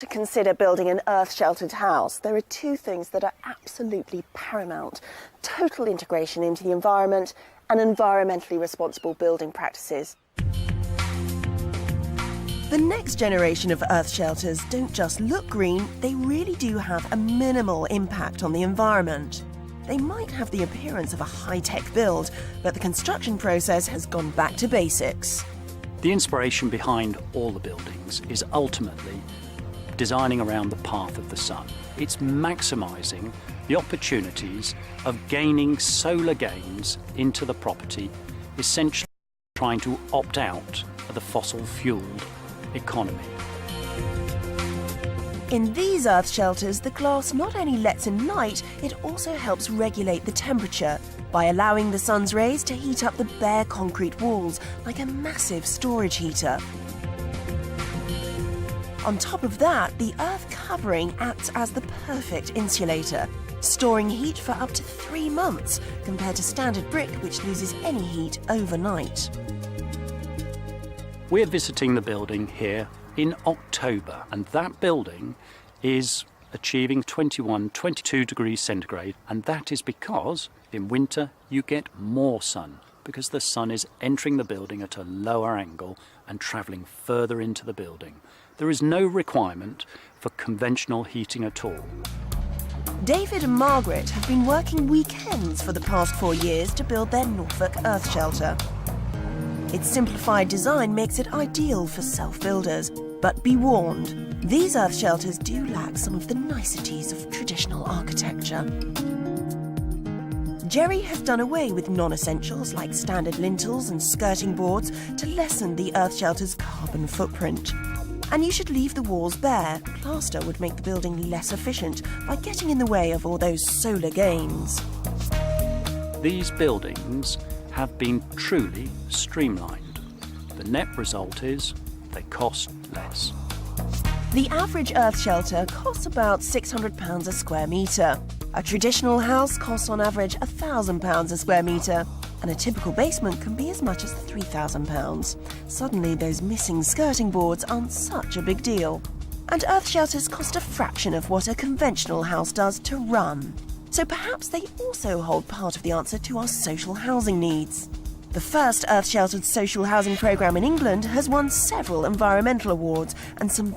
To consider building an earth-sheltered house, there are two things that are absolutely paramount: total integration into the environment and environmentally responsible building practices. The next generation of earth shelters don't just look green, they really do have a minimal impact on the environment. They might have the appearance of a high-tech build, but the construction process has gone back to basics. The inspiration behind all the buildings is ultimately designing around the path of the sun. It's maximising the opportunities of gaining solar gains into the property, essentially trying to opt out of the fossil-fuelled economy. In these earth shelters, the glass not only lets in light, it also helps regulate the temperature by allowing the sun's rays to heat up the bare concrete walls like a massive storage heater. On top of that, the earth covering acts as the perfect insulator, storing heat for up to 3 months, compared to standard brick, which loses any heat overnight. We're visiting the building here in October, and that building is achieving 22 degrees centigrade, and that is because in winter you get more sun, because the sun is entering the building at a lower angle and travelling further into the building. There is no requirement for conventional heating at all. David and Margaret have been working weekends for the past 4 years to build their Norfolk earth shelter. Its simplified design makes it ideal for self-builders, but be warned, these earth shelters do lack some of the niceties of traditional architecture. Jerry has done away with non-essentials like standard lintels and skirting boards to lessen the earth shelter's carbon footprint. And you should leave the walls bare. Plaster would make the building less efficient by getting in the way of all those solar gains. These buildings have been truly streamlined. The net result is they cost less. The average earth shelter costs about £600 a square metre. A traditional house costs on average £1,000 a square metre, and a typical basement can be as much as £3,000. Suddenly those missing skirting boards aren't such a big deal. And earth shelters cost a fraction of what a conventional house does to run. So perhaps they also hold part of the answer to our social housing needs. The first earth-sheltered social housing programme in England has won several environmental awards and some